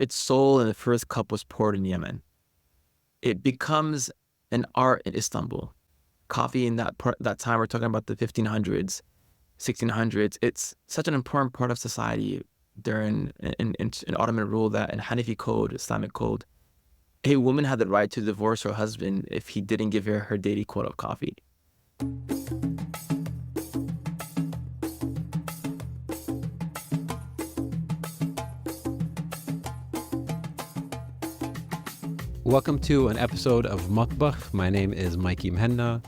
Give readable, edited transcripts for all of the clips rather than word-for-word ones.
its soul and the first cup was poured in Yemen. It becomes an art in Istanbul. Coffee in that time, we're talking about the 1500s, 1600s. It's such an important part of society during in Ottoman rule that in Hanafi code, Islamic code, a woman had the right to divorce her husband if he didn't give her daily quota of coffee. Welcome to an episode of Matbakh. My name is Mikey Mhenna.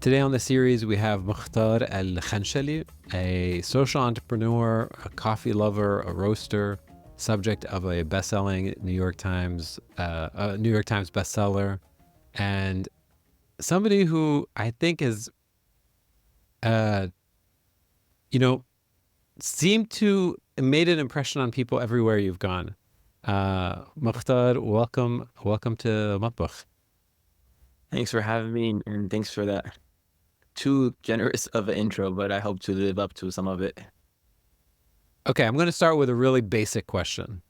Today on the series, we have Mokhtar Alkhanshali, a social entrepreneur, a coffee lover, a roaster, subject of a best-selling New York Times bestseller, and somebody who I think is, seemed to made an impression on people everywhere you've gone. Mokhtar, welcome to Matbakh. Thanks for having me, and thanks for that too generous of an intro, but I hope to live up to some of it. Okay, I'm going to start with a really basic question.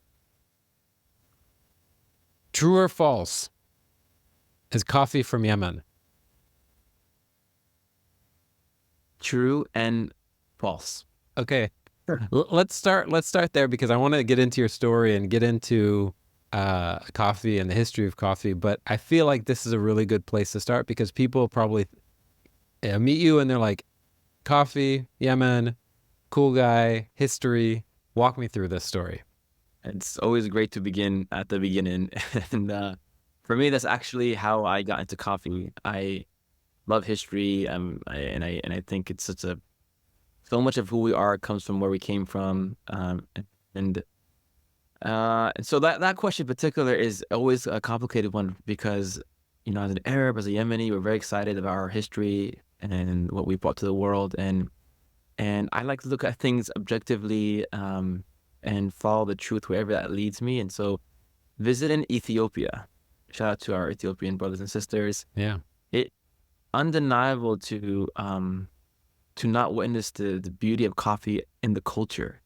True or false? Is coffee from Yemen? True and false. Okay. Let's start there because I want to get into your story and get into coffee and the history of coffee. But I feel like this is a really good place to start because people probably meet you and they're like, coffee, Yemen, cool guy, history. Walk me through this story. It's always great to begin at the beginning. And for me, that's actually how I got into coffee. I love history, and I think it's so much of who we are comes from where we came from, and so that question in particular is always a complicated one because, as an Arab, as a Yemeni, we're very excited about our history and what we brought to the world, and I like to look at things objectively, and follow the truth wherever that leads me. And so, visiting Ethiopia, shout out to our Ethiopian brothers and sisters. Yeah. It undeniable to not witness the beauty of coffee in the culture.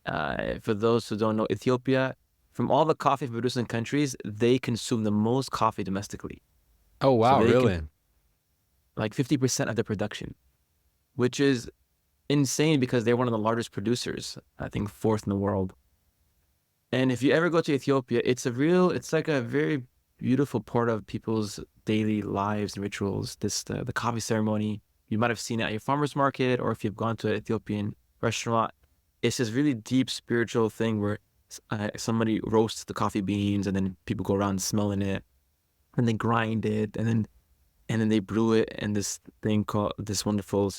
For those who don't know, Ethiopia, from all the coffee producing countries, they consume the most coffee domestically. Oh, wow, So really? like 50% of their production, which is insane because they're one of the largest producers, I think fourth in the world. And if you ever go to Ethiopia, it's like a very beautiful part of people's daily lives and rituals. The coffee ceremony. You might have seen it at your farmer's market, or if you've gone to an Ethiopian restaurant. It's this really deep spiritual thing where somebody roasts the coffee beans, and then people go around smelling it, and they grind it, and then they brew it in this thing called this wonderful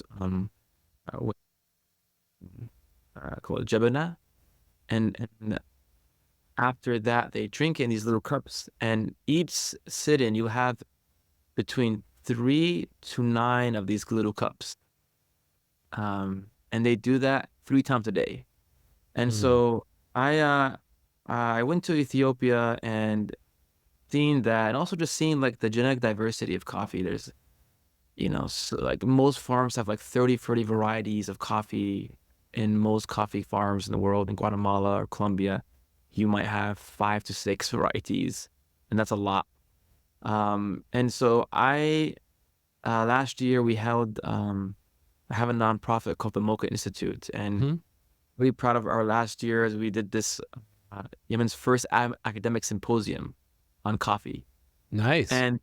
called jabana, and after that they drink in these little cups, and each sit-in you have between 3 to 9 of these little cups. And they do that 3 times a day. And so I went to Ethiopia and seeing that, and also just seeing like the genetic diversity of coffee. There's, so like most farms have like 30 varieties of coffee. In most coffee farms in the world, in Guatemala or Colombia, you might have 5 to 6 varieties, and that's a lot. And so last year we held, I have a nonprofit called the Mocha Institute, and really proud of our last year as we did this Yemen's first academic symposium on coffee. Nice. And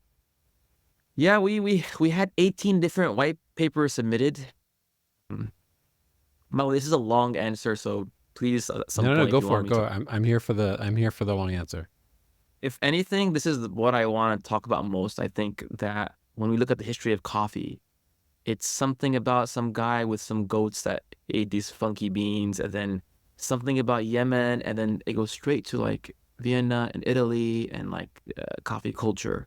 yeah, we had 18 different white papers submitted. Mo, this is a long answer, so please at some point Go if you for want it. me Go. to. I'm here for the long answer. If anything, this is what I want to talk about most. I think that when we look at the history of coffee, it's something about some guy with some goats that ate these funky beans, and then something about Yemen, and then it goes straight to like Vienna and Italy and like coffee culture.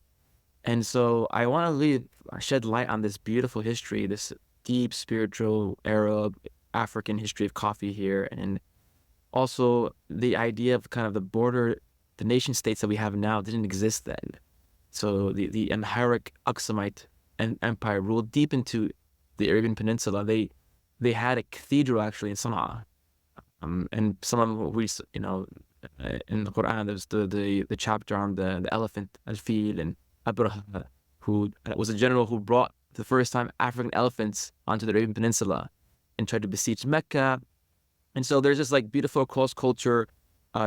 And so I want to really shed light on this beautiful history, this deep spiritual Arab African history of coffee here, and also the idea of kind of the nation states that we have now didn't exist then. So the Amharic Aksumite Empire ruled deep into the Arabian Peninsula. They had a cathedral actually in Sana'a, and some of them in the Quran. There's the chapter on the elephant, al-fil, and Abraha, who was a general who brought the first time African elephants onto the Arabian Peninsula and tried to besiege Mecca. And so there's this like beautiful cross culture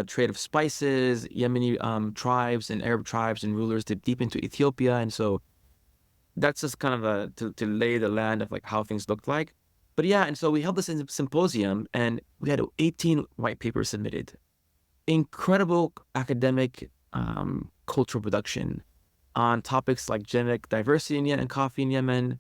trade of spices, Yemeni tribes and Arab tribes and rulers deep into Ethiopia. And so that's just kind of to lay the land of like how things looked like. But yeah, and so we held this symposium and we had 18 white papers submitted. Incredible academic cultural production on topics like genetic diversity in Yemen and coffee in Yemen,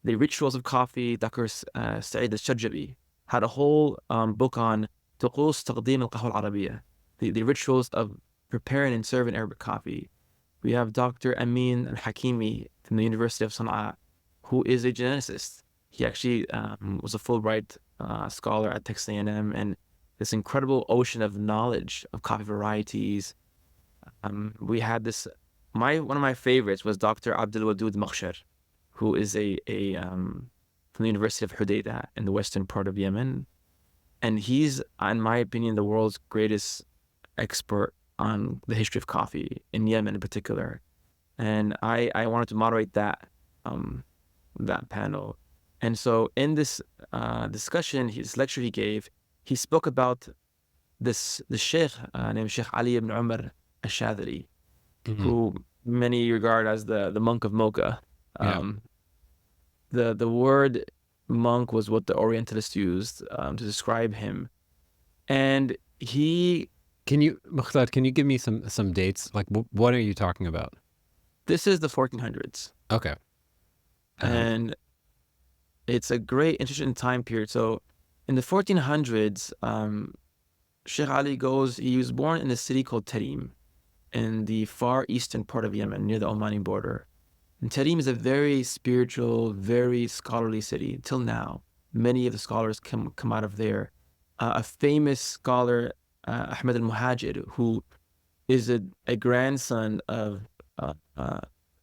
the rituals of coffee. Dr. Saeed al-Shajjabi had a whole book on طقوس تقديم القهوة العربية, the rituals of preparing and serving Arabic coffee. We have Dr. Amin al-Hakimi from the University of Sana'a, who is a geneticist. He actually was a Fulbright scholar at Texas A&M, and this incredible ocean of knowledge of coffee varieties. We had this. One of my favorites was Dr. Abdul Wadud Makhshar, who is a from the University of Hodeidah in the western part of Yemen, and he's, in my opinion, the world's greatest expert on the history of coffee in Yemen in particular. And I wanted to moderate that panel. And so in this discussion, his lecture he gave, he spoke about the sheikh named Sheikh Ali ibn Umar al-Shadhili, who many regard as the monk of Mocha. The word monk was what the Orientalists used to describe him. And he... Mokhtar, can you give me some dates? Like, what are you talking about? This is the 1400s. Okay. And it's a great, interesting time period. So in the 1400s, Sheikh Ali he was born in a city called Tarim in the far eastern part of Yemen, near the Omani border. And Tarim is a very spiritual, very scholarly city. Till now, many of the scholars come out of there. A famous scholar, Ahmed al-Muhajir, who is a grandson of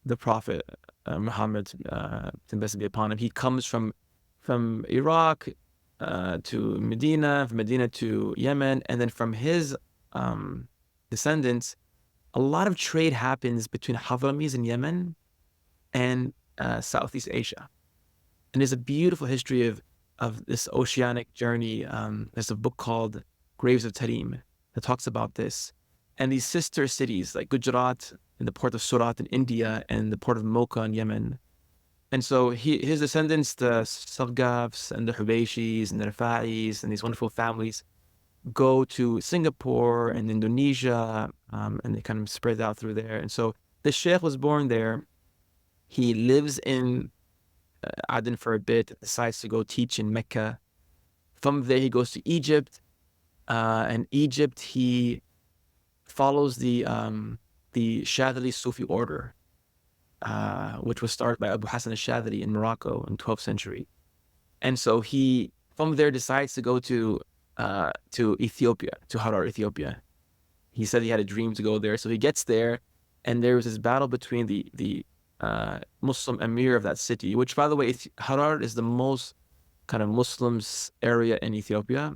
the Prophet Muhammad, peace be upon him. He comes from Iraq to Medina, from Medina to Yemen, and then from his descendants, a lot of trade happens between Hadramis in Yemen and Southeast Asia. And there's a beautiful history of this oceanic journey. There's a book called Graves of Tarim that talks about this. And these sister cities like Gujarat and the port of Surat in India and the port of Mocha in Yemen. And so his descendants, the Sargafs and the Hubayshis and the Rafa'is and these wonderful families, go to Singapore and Indonesia, and they kind of spread out through there. And so the Sheikh was born there. He lives in Aden for a bit, decides to go teach in Mecca. From there, he goes to Egypt. And Egypt, he follows the Shadhili Sufi order, which was started by Abu Hassan al-Shadhili in Morocco in 12th century. And so he, from there, decides to go to Ethiopia, to Harar, Ethiopia. He said he had a dream to go there. So he gets there, and there was this battle between the Muslim emir of that city, which, by the way, Harar is the most kind of Muslims area in Ethiopia,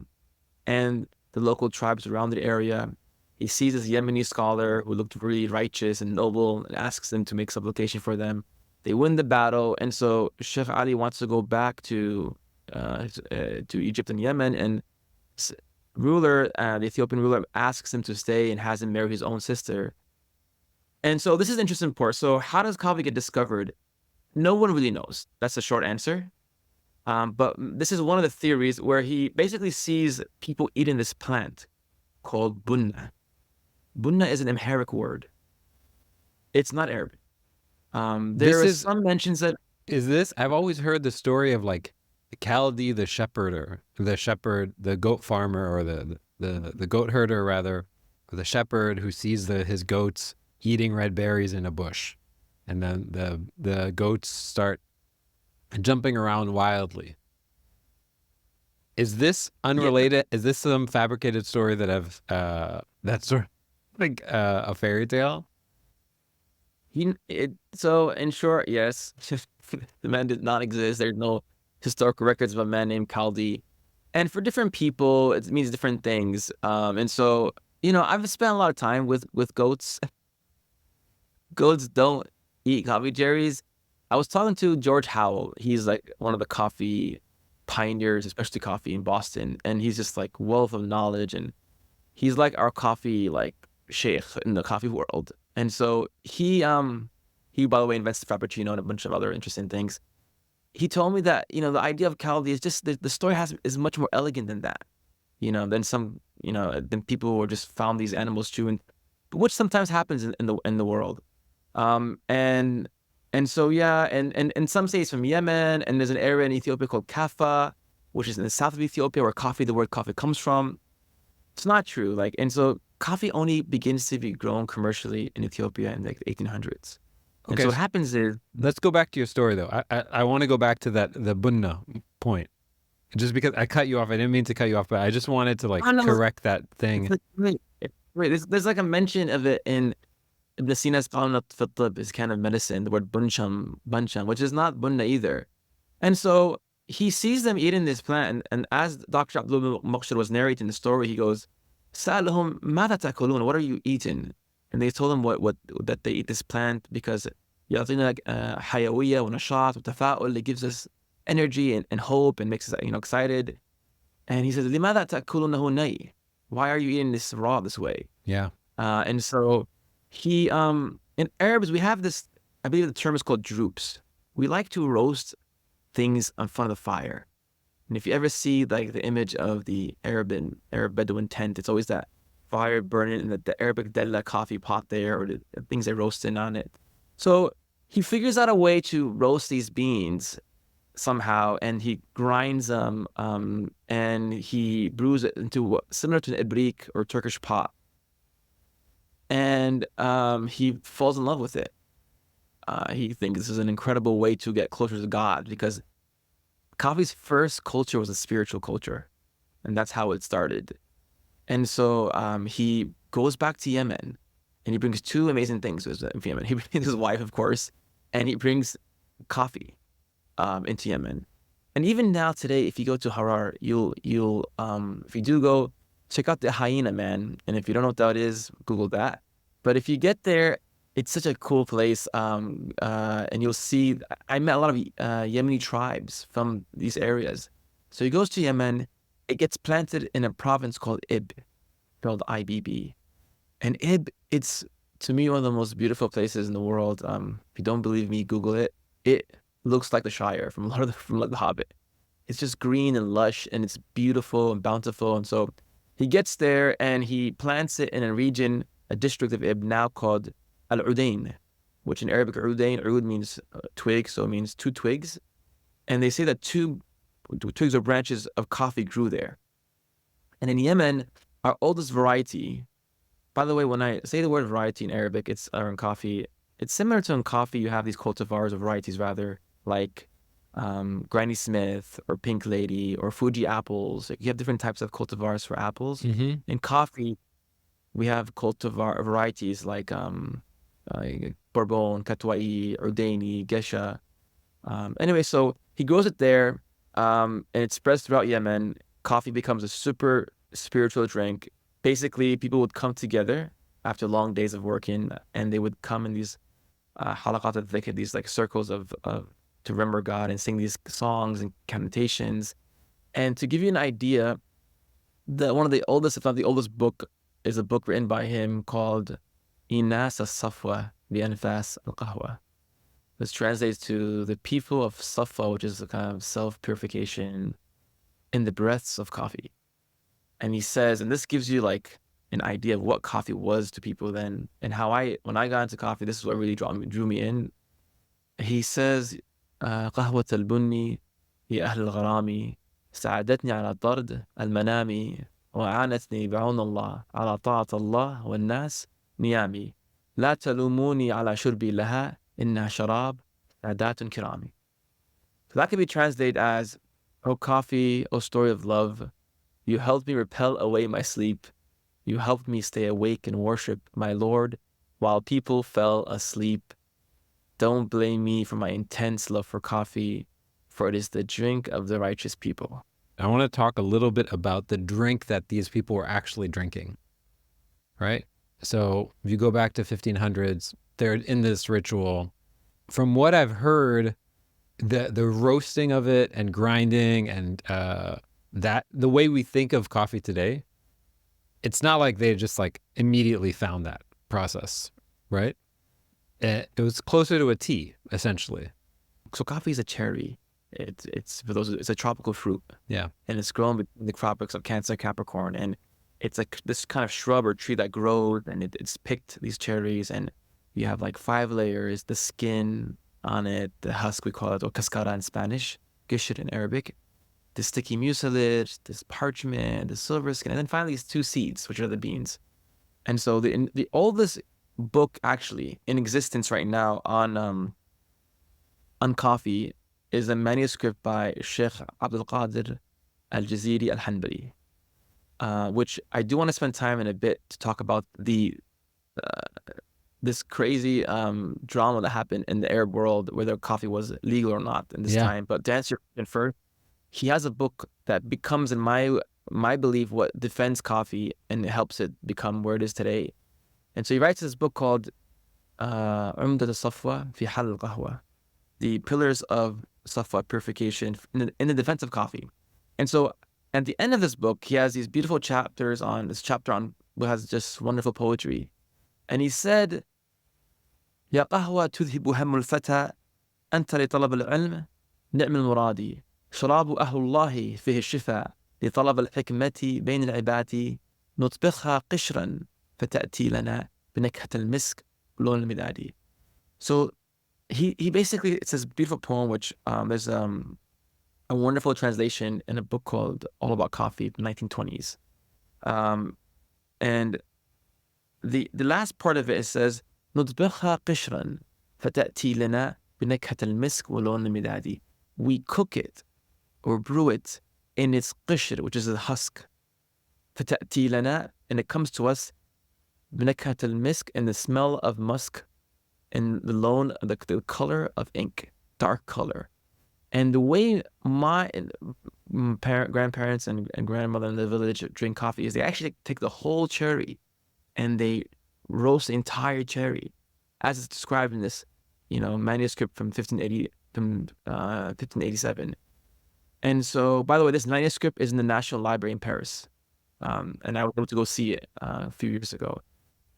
and the local tribes around the area. He sees this Yemeni scholar who looked really righteous and noble and asks them to make supplication for them. They win the battle, and so Sheikh Ali wants to go back to Egypt and Yemen, and the Ethiopian ruler asks him to stay and has him marry his own sister. And so this is an interesting part. So how does coffee get discovered? No one really knows. That's the short answer. But this is one of the theories where he basically sees people eating this plant called bunna. Bunna is an Amharic word. It's not Arabic. There are some mentions that... I've always heard the story of like Kaldi, the shepherd, the goat farmer, or the goat herder rather, or the shepherd who sees his goats eating red berries in a bush, and then the goats start jumping around wildly. Is this unrelated? Yeah. Is this some fabricated story that's sort of like a fairy tale? So in short, yes, the man did not exist. There's no historical records of a man named Kaldi, and for different people, it means different things. And so I've spent a lot of time with goats. Goats don't eat coffee cherries. I was talking to George Howell. He's like one of the coffee pioneers, especially coffee in Boston, and he's just like wealth of knowledge, and he's like our coffee like sheikh in the coffee world. And so he by the way invents the frappuccino and a bunch of other interesting things. He told me that the idea of Caldi is just the story is much more elegant than that. Than some than people who just found these animals chewing, which sometimes happens in the world. And so yeah, and some say it's from Yemen, and there's an area in Ethiopia called Kaffa, which is in the south of Ethiopia, where the word coffee comes from. It's not true. Like, and so coffee only begins to be grown commercially in Ethiopia in like the 1800s. And so Okay, what happens is, let's go back to your story though. I want to go back to the bunna point. Just because I cut you off, I didn't mean to cut you off, but I just wanted to like I don't know, correct that it's thing. like, wait, there's like a mention of it in Ibn Sina's Qalanat fi Tib, is kind of medicine, the word buncham, which is not bunna either. And so he sees them eating this plant, and as Dr. Abdul Mokhtar was narrating the story, he goes, "Sa'alahum ماذا تأكلون? What are you eating?" And they told him what that they eat this plant because يعطينا حيوية ونشاط وتفاؤل. It gives us energy and hope and makes us excited. And he says, لماذا تأكلونه ني? Why are you eating this raw this way? Yeah. And so he in Arabs we have this, I believe the term is called droops. We like to roast things in front of the fire. And if you ever see like the image of the Arab Bedouin tent, it's always that fire burning in the Arabic della coffee pot there, or the things they roasting on it. So he figures out a way to roast these beans somehow, and he grinds them, and he brews it into similar to an ibrik or Turkish pot. And he falls in love with it. He thinks this is an incredible way to get closer to God, because coffee's first culture was a spiritual culture, and that's how it started. And so he goes back to Yemen, and he brings two amazing things with Yemen. He brings his wife, of course, and he brings coffee into Yemen. And even now today, if you go to Harar, you'll if you do go, check out the hyena man. And if you don't know what that is, Google that. But if you get there, it's such a cool place. And you'll see, I met a lot of Yemeni tribes from these areas. So he goes to Yemen, it gets planted in a province called Ib, spelled IBB. And Ib, it's to me one of the most beautiful places in the world. If you don't believe me, Google it. It looks like the Shire from from The Hobbit. It's just green and lush, and it's beautiful and bountiful. And so he gets there and he plants it in a region, a district of Ib now called Al Udain, which in Arabic, Udain, Ud means twig, so it means two twigs. And they say that two twigs or branches of coffee grew there. And in Yemen, our oldest variety, by the way, when I say the word variety in Arabic, or in coffee, it's similar to in coffee, you have these cultivars or varieties rather, like Granny Smith or Pink Lady or Fuji apples. Like, you have different types of cultivars for apples. Mm-hmm. In coffee, we have cultivar varieties like Bourbon, Katwai, Urdaini, Gesha. Anyway, so he grows it there, and it spreads throughout Yemen. Coffee becomes a super spiritual drink. Basically, people would come together after long days of working, and they would come in these halaqat al-dhikr, these like circles of to remember God and sing these songs and cantations. And to give you an idea, one of the oldest, if not the oldest book, is a book written by him called Inas al-Safwa bi Anfas al-Qahwa. This translates to the people of Safa, which is a kind of self-purification in the breaths of coffee. And he says, and this gives you like an idea of what coffee was to people then, and how when I got into coffee, this is what really drew me in. He says, قهوة البني هي أهل الغرام ساعدتني على طرد المنام وأعانتني بعون الله على طاعة الله والناس نيامي لا تلوموني على شربي لها إنها شراب عادات كرامي. So that could be translated as, "O coffee, O story of love, you helped me repel away my sleep. You helped me stay awake and worship my Lord while people fell asleep. Don't blame me for my intense love for coffee, for it is the drink of the righteous people." I want to talk a little bit about the drink that these people were actually drinking. right? So if you go back to 1500s, they're in this ritual. From what I've heard, the roasting of it and grinding and that the way we think of coffee today, it's not like they just like immediately found that process, right? It was closer to a tea, essentially. So coffee is a cherry. It's for those. It's a tropical fruit, Yeah. and it's grown in the tropics of Cancer, Capricorn, and it's like this kind of shrub or tree that grows, and it's picked these cherries, and you have like 5 layers: the skin on it, the husk we call it, or cascara in Spanish, gishir in Arabic, the sticky mucilage, this parchment, the silver skin, and then finally these 2 seeds, which are the beans. And so the oldest book actually in existence right now on coffee is a manuscript by Sheikh Abdul Qadir Al-Jaziri Al-Hanbali, which I do want to spend time in a bit to talk about this crazy drama that happened in the Arab world, whether coffee was legal or not in this time. But to answer your question first, he has a book that becomes, in my belief, what defends coffee and helps it become where it is today. And so he writes this book called Umdat al-Safwa fi Hal al-Qahwa, the pillars of Safwa purification in the defense of coffee. And so at the end of this book, he has these beautiful chapters on this chapter on what has just wonderful poetry. And he said, يا قهوة تذهب هم الفتى أنت لطلب العلم نعم المرادي شراب أهل الله فيه الشفاء لطلب الحكمة بين العباد نطبخها قشرا فتأتي لنا بنكهة المسك لون المدادي. So he basically, it's this beautiful poem which there's a wonderful translation in a book called All About Coffee, 1920s. And the last part of it says نطبخها قشرا فتأتي لنا بنكهة المسك ولون المدادي. We cook it or brew it in its qishr, which is a husk. فتأتي لنا, and it comes to us بنكهة المسك, and the smell of musk, and the loan, the color of ink, dark color. And the way my grandparents and grandmother in the village drink coffee is they actually take the whole cherry and they roast the entire cherry, as it's described in this, manuscript from 1587. And so, by the way, this manuscript is in the National Library in Paris, and I was able to go see it a few years ago.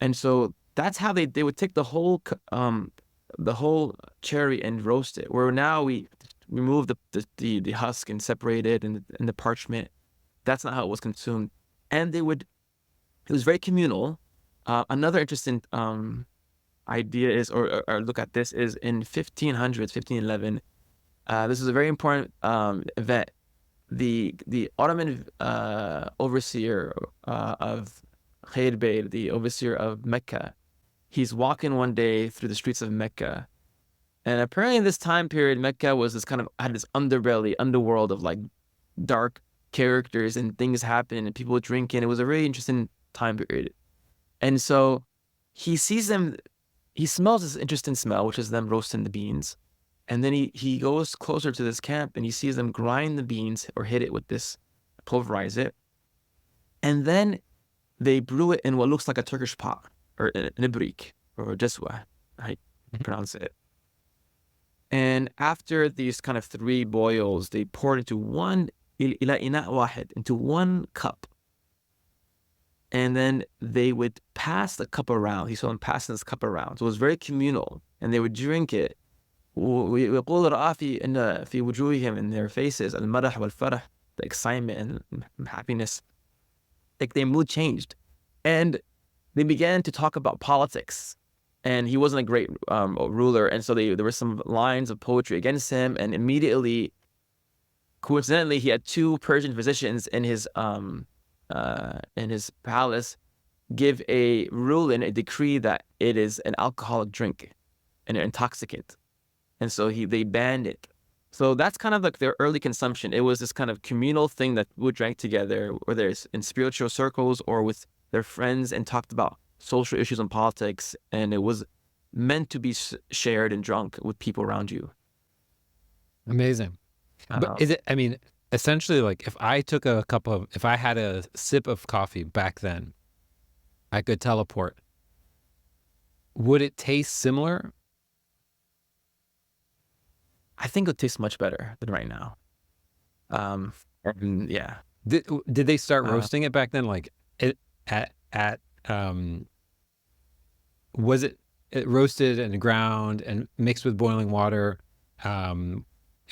And so that's how they would take the whole cherry and roast it. Where now we remove the husk and separate it and the parchment. That's not how it was consumed. And it was very communal. Another interesting idea is, or look at this, is in 1511. This is a very important event. The Ottoman overseer of Khair Bey, the overseer of Mecca, he's walking one day through the streets of Mecca. And apparently in this time period, Mecca was had this underworld of like dark characters and things happening and people drinking. It was a really interesting time period. And so he sees them, he smells this interesting smell, which is them roasting the beans. And then he goes closer to this camp and he sees them grind the beans or hit it with this, pulverize it. And then they brew it in what looks like a Turkish pot, or an ibrik, or jeswa, I pronounce it. And after these kind of 3 boils, they pour it into into one cup. And then they would pass the cup around. He saw them passing this cup around. So it was very communal. And they would drink it. ويقول رأى في وجوههم, in their faces, المرح والفرح, the excitement and happiness. Like their mood changed. And they began to talk about politics. And he wasn't a great ruler. And so there were some lines of poetry against him. And immediately, coincidentally, he had 2 Persian physicians in his palace give a ruling, a decree that it is an alcoholic drink, an intoxicant. And so they banned it. So that's kind of like their early consumption. It was this kind of communal thing that we drank together, whether it's in spiritual circles or with their friends, and talked about social issues and politics. And it was meant to be shared and drunk with people around you. Amazing. But essentially, like if I had a sip of coffee back then, I could teleport. Would it taste similar? I think it tastes much better than right now. And yeah. Did they start Uh, roasting it back then? Like it at was it roasted and ground and mixed with boiling water? Um,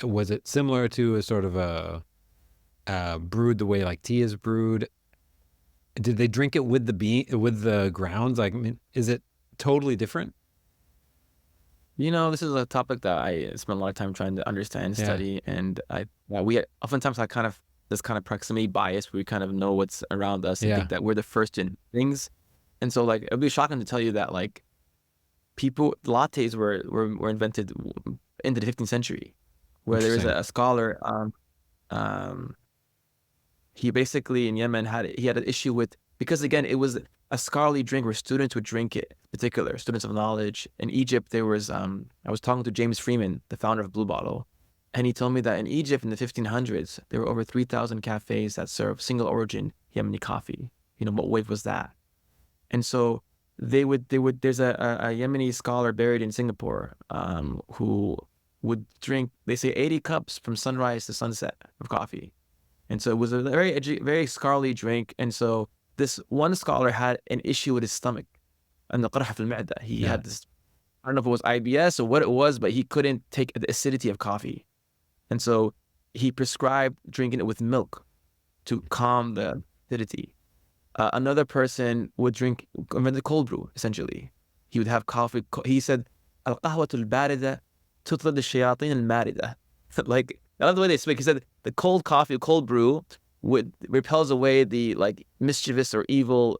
was it similar to a sort of a brewed the way like tea is brewed? Did they drink it with the grounds? Like, I mean, is it totally different? this is a topic that I spent a lot of time trying to understand and Yeah, study, and we oftentimes I kind of this kind of proximity bias where we kind of know what's around us and yeah, think that we're the first in things, and so like it'd be shocking to tell you that like lattes were invented into the 15th century, where there was interesting. a scholar, um, he basically in Yemen he had an issue with, because again it was a scholarly drink where students would drink it, particular students of knowledge. In Egypt there was I was talking to James Freeman, the founder of Blue Bottle, and he told me that in Egypt in the 1500s there were over 3,000 cafes that serve single origin Yemeni coffee. What wave was that? And so they would there's a Yemeni scholar buried in Singapore, who would drink, they say, 80 cups from sunrise to sunset of coffee. And so it was a very scholarly drink. And so this one scholar had an issue with his stomach, and the قرحة في المعدة. He Yeah, had this, I don't know if it was IBS or what it was, but he couldn't take the acidity of coffee. And so he prescribed drinking it with milk to calm the acidity. Another person would drink the cold brew, essentially. He would have coffee. He said, القهوة الباردة تطرد الشياطين الماردة. Like, I love the way they speak. He said the cold coffee, cold brew would repels away the like mischievous or evil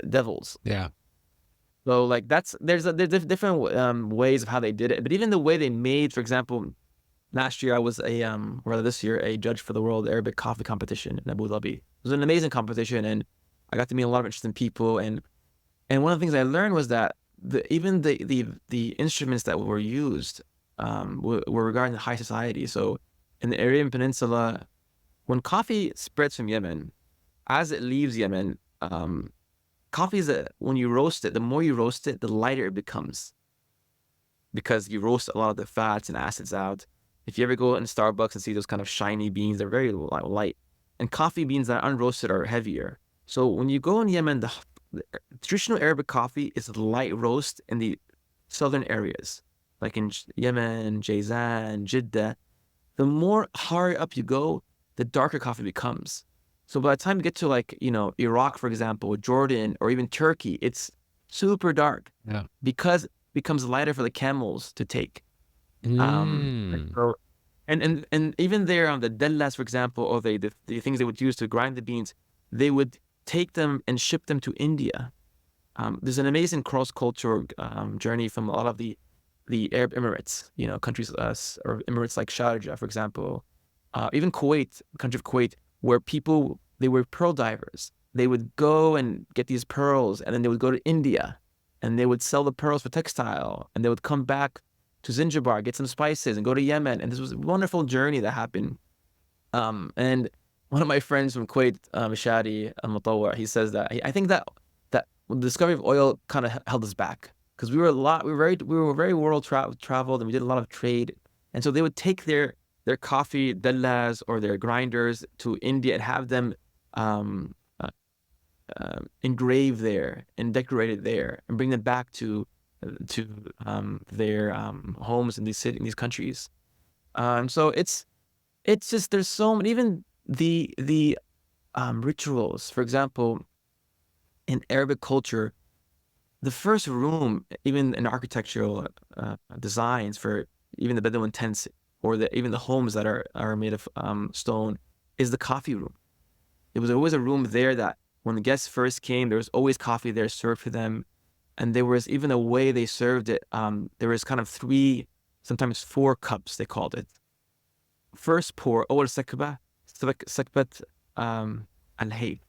devils. yeah. So like there's different ways of how they did it. But even the way they made, for example, last year I was this year, a judge for the World Arabic Coffee Competition in Abu Dhabi. It was an amazing competition, and I got to meet a lot of interesting people. And one of the things I learned was that even the instruments that were used were regarding the high society. So in the Arabian Peninsula, when coffee spreads from Yemen, as it leaves Yemen, coffee is when you roast it, the more you roast it, the lighter it becomes, because you roast a lot of the fats and acids out. If you ever go in Starbucks and see those kind of shiny beans, they're very light. And coffee beans that are unroasted are heavier. So when you go in Yemen, the traditional Arabic coffee is light roast in the southern areas, like in Yemen, Jazan, Jeddah. The more higher up you go, the darker coffee becomes. So by the time you get to like, Iraq, for example, or Jordan, or even Turkey, it's super dark Yeah. because it becomes lighter for the camels to take. And Mm. so, and even there on the dellas, for example, or the things they would use to grind the beans, they would take them and ship them to India. There's an amazing cross-cultural journey from a lot of the Arab Emirates, countries, or Emirates like Sharjah, for example, even Kuwait, the country of Kuwait, where they were pearl divers. They would go and get these pearls, and then they would go to India, and they would sell the pearls for textile, and they would come back to Zanzibar, get some spices, and go to Yemen. And this was a wonderful journey that happened. And one of my friends from Kuwait, Shadi Al-Mutawwa, he says that I think that the discovery of oil kind of held us back, because we were very world traveled, and we did a lot of trade. And so they would take their coffee dallas or their grinders to India and have them um, engraved there and decorated there, and bring them back to their homes in these countries. So it's just, there's so many, even the rituals. For example, in Arabic culture, the first room, even in architectural designs for even the Bedouin tents, or even the homes that are made of stone, is the coffee room. There was always a room there that when the guests first came, there was always coffee there served to them. And there was even a way they served it. There was kind of three, sometimes four cups, they called it. First pour, أول سكبة, سكبة الهيف.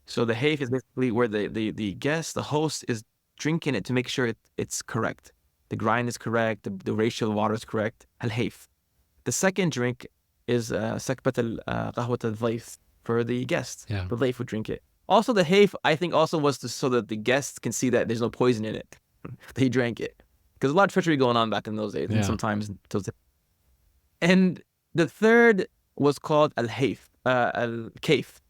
So the hayf is basically where the guest, the host, is drinking it to make sure it's correct. The grind is correct, the ratio of water is correct. Al-hayf. The second drink is سكبة قهوة الضيف, for the guest. Yeah. The ضيف would drink it. Also, the hayf, I think, also was so that the guests can see that there's no poison in it. They drank it. Because a lot of treachery going on back in those days, and sometimes. And the third was called al-hayf, al-kayf.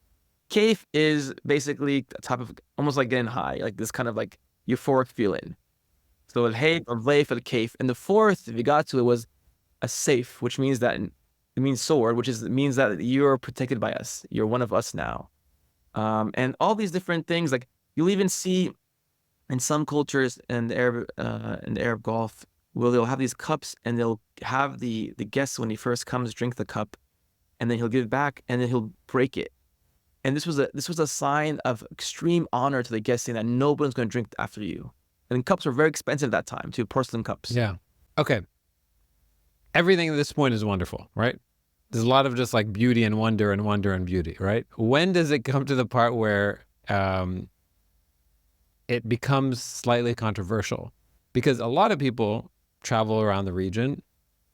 Kayf is basically a type of, almost like getting high, like this kind of like euphoric feeling. So al-hayf, al-layf, al-kayf. And the fourth, if you got to it, was a safe, which means that it means sword, which means that you're protected by us. You're one of us now. And all these different things, like you'll even see in some cultures in the Arab Gulf, where they'll have these cups and they'll have the guest when he first comes drink the cup, and then he'll give it back and then he'll break it. And this was a sign of extreme honor to the guest, saying that nobody's going to drink after you. And cups were very expensive at that time too, porcelain cups. Yeah. Okay. Everything at this point is wonderful, right? There's a lot of just like beauty and wonder and wonder and beauty, right? When does it come to the part where it becomes slightly controversial? Because a lot of people travel around the region,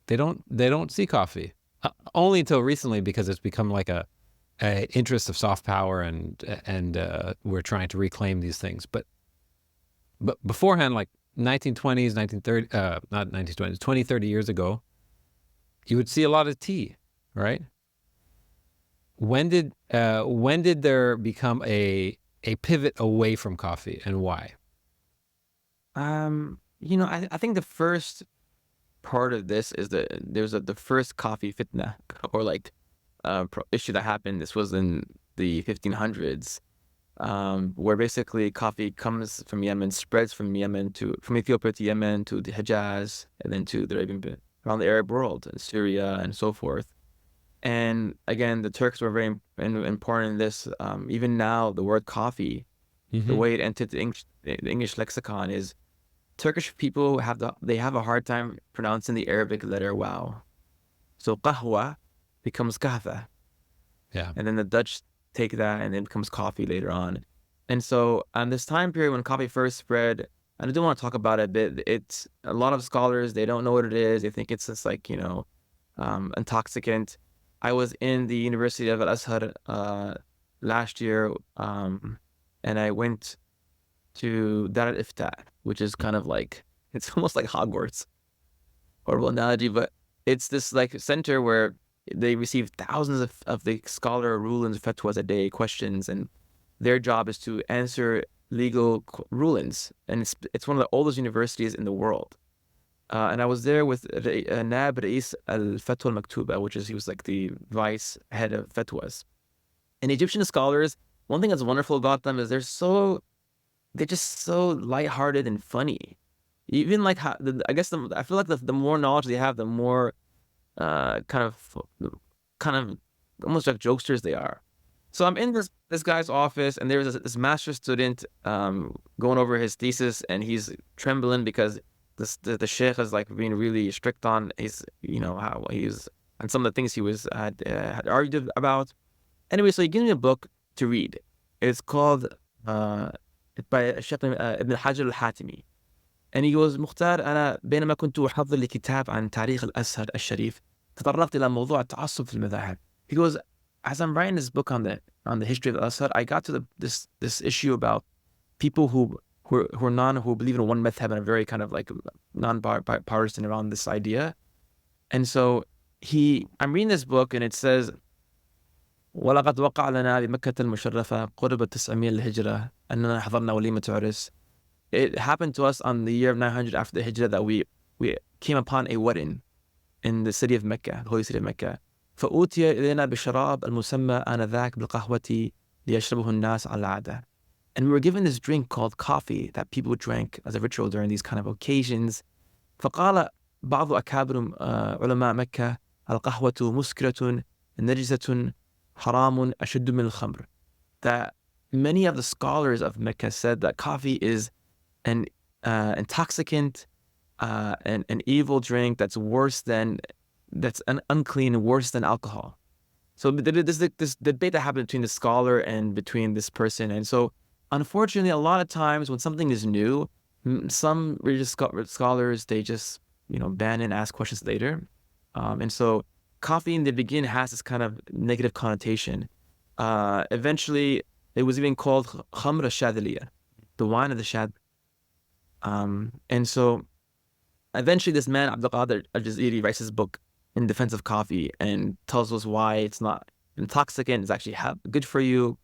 they don't see coffee only until recently, because it's become like a interest of soft power, and we're trying to reclaim these things. But beforehand, like 1920s, 1930, not 1920s, 20, 30 years ago, you would see a lot of tea, right? When did there become a pivot away from coffee, and why? I think the first part of this is that there's the first coffee fitna, or like issue that happened. This was in the 1500s, where basically coffee comes from Yemen, spreads from Ethiopia to Yemen to the Hijaz, and then to the Arabian, around the Arab world and Syria and so forth. And again, the Turks were very important in this. Even now, the word coffee, the way it entered the English lexicon is, Turkish people have a hard time pronouncing the Arabic letter waw. So qahwa becomes kahfa. Yeah. And then the Dutch take that and it becomes coffee later on. And so on this time period when coffee first spread, and I do want to talk about it a bit, it's a lot of scholars, they don't know what it is. They think it's just like, intoxicant. I was in the University of Al-Azhar last year, and I went to Dar al-Ifta, which is kind of like, it's almost like Hogwarts. Horrible analogy, but it's this like center where they receive thousands of the scholar rulings, fatwas a day, questions, and their job is to answer legal rulings. And it's one of the oldest universities in the world. And I was there with Nab Rais al-Fatwa al-Maktuba, he was like the vice head of fatwas. And Egyptian scholars, one thing that's wonderful about them is they're just so lighthearted and funny. Even like how, I feel like the more knowledge they have, the more kind of almost like jokesters they are. So I'm in this guy's office, and there's this master student going over his thesis, and he's trembling because the sheikh is like being really strict on how he's on some of the things he had argued about. Anyway, so he gives me a book to read. It's called by Sheikh Ibn Hajar al-Hatimi. And he goes, مختار أنا بينما كنت أحضر لكتاب عن تاريخ الأزهر الشريف تطرقت إلى موضوع التعصب في المذاهب. He goes, as I'm writing this book on the history of the Azhar, I got to this issue about people who believe in one madhab and are very kind of like non-partisan around this idea. And so I'm reading this book, and it says, ولقد وقع لنا بمكة المشرفة قرب 900 للهجرة أننا حضرنا وليمة عرس. It happened to us on the year of 900 after the Hijrah that we came upon a wedding in the city of Mecca, the holy city of Mecca. فأوتي إلينا بالشراب المسمى آنذاك بالقهوة ليشربه الناس على العادة. And we were given this drink called coffee that people drank as a ritual during these kind of occasions. فقال بعض أكابر علماء مكة القهوة مسكرة نجسة حرام أشد من الخمر. That many of the scholars of Mecca said that coffee is an intoxicant, an evil drink that's an unclean, worse than alcohol. So this debate that happened between the scholar and between this person. And so unfortunately, a lot of times when something is new, some religious scholars, they just ban and ask questions later. And so coffee in the beginning has this kind of negative connotation. Eventually, It was even called Khamr al-Shadiliya, the wine of the Shad. And so eventually this man, Abdul Qadir al-Jaziri, writes his book in defense of coffee and tells us why it's not intoxicant, it's actually good for you.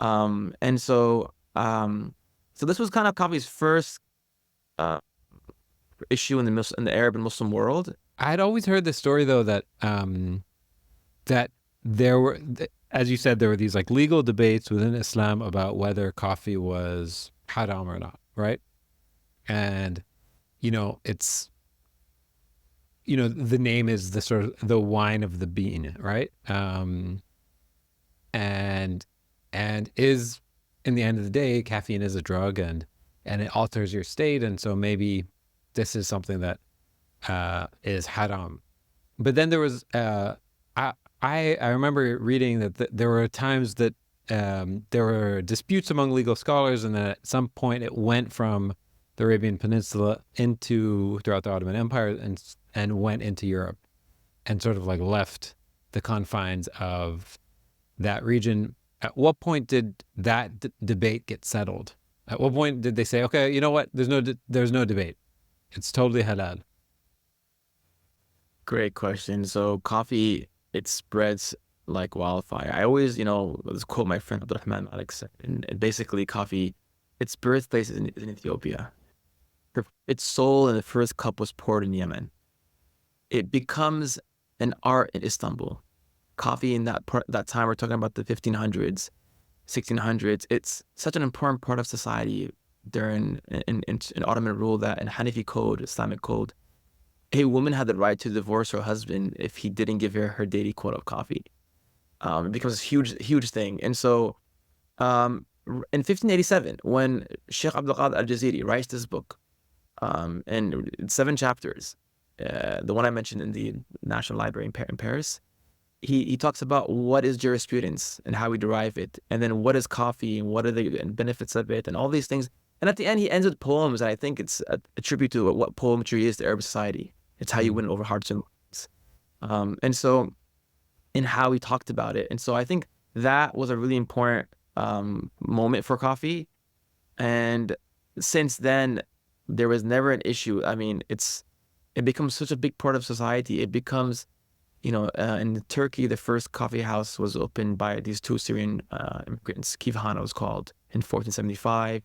And so this was kind of coffee's first uh, issue in the Arab and Muslim world. I'd always heard the story though that that there were, as you said, there were these like legal debates within Islam about whether coffee was haram or not, right? And it's the name is the sort of the wine of the bean, right? And is, in the end of the day, caffeine is a drug, and it alters your state, and so maybe this is something that is haram. But then there was I remember reading that there were times that there were disputes among legal scholars, and then at some point it went from the Arabian Peninsula throughout the Ottoman Empire and went into Europe, and sort of like left the confines of that region. At what point did that debate get settled? At what point did they say, okay, you know what? There's no debate. It's totally halal. Great question. So coffee, it spreads like wildfire. I always, let's quote my friend Abdurrahman Malik said, and basically coffee, its birthplace is in Ethiopia. Its soul in the first cup was poured in Yemen. It becomes an art in Istanbul. Coffee in that time, we're talking about the 1500s, 1600s. It's such an important part of society during in Ottoman rule that in Hanafi code, Islamic code, a woman had the right to divorce her husband if he didn't give her daily quota of coffee. It becomes a huge thing. And so in 1587, when Sheikh Abdul Qadir al-Jaziri writes this book, and it's 7 chapters, the one I mentioned in the National Library in Paris, he talks about what is jurisprudence and how we derive it, and then what is coffee and what are the benefits of it and all these things. And at the end, he ends with poems, and I think it's a tribute to what poetry is to Arab society. It's how you win over hearts and minds. And so, in how he talked about it. And so I think that was a really important moment for coffee. And since then, there was never an issue. I mean, it becomes such a big part of society. It becomes, in Turkey, the first coffee house was opened by these 2 Syrian immigrants. Kivhana was called, in 1475.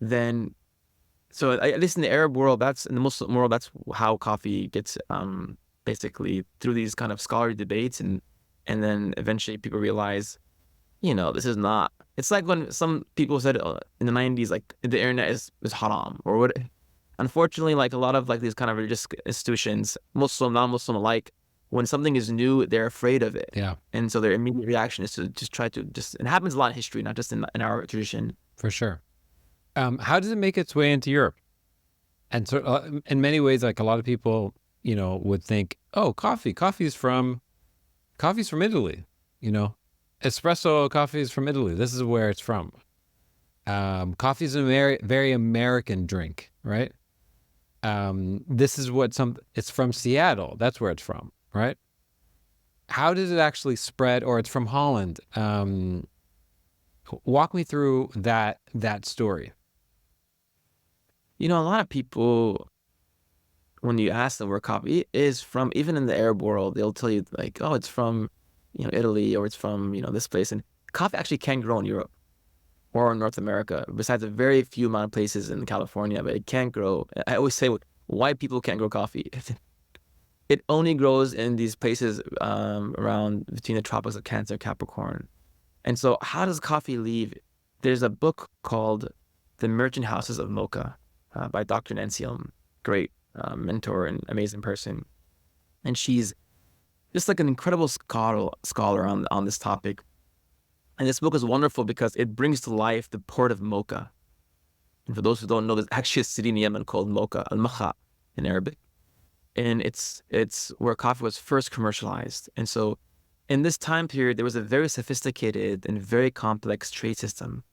Then, so at least in the Arab world, in the Muslim world, that's how coffee gets basically through these kind of scholarly debates, and then eventually people realize, this is not. It's like when some people said in the 90s, like the internet is haram or what. Unfortunately, like a lot of like these kind of religious institutions, Muslim, non-Muslim alike, when something is new, they're afraid of it. Yeah. And so their immediate reaction is to just try to it happens a lot in history, not just in our tradition. For sure. How does it make its way into Europe? And so, in many ways, like a lot of people, would think, oh, coffee's from Italy, espresso coffee is from Italy. This is where it's from. Coffee is a very, very American drink, right? This is it's from Seattle. That's where it's from, right? How does it actually spread? Or it's from Holland. Walk me through that story. A lot of people, when you ask them where coffee is from, even in the Arab world, they'll tell you like, oh, it's from, Italy, or it's from, this place. And coffee actually can grow in Europe or in North America, besides a very few amount of places in California, but it can't grow. I always say why people can't grow coffee. It only grows in these places around between the tropics of Cancer and Capricorn. And so how does coffee leave? There's a book called The Merchant Houses of Mocha by Dr. Nancy Elm, great mentor and amazing person. And she's just like an incredible scholar on this topic. And this book is wonderful because it brings to life the port of Mocha. And for those who don't know, there's actually a city in Yemen called Mocha, Al-Makha in Arabic. And it's where coffee was first commercialized. And so in this time period, there was a very sophisticated and very complex trade system.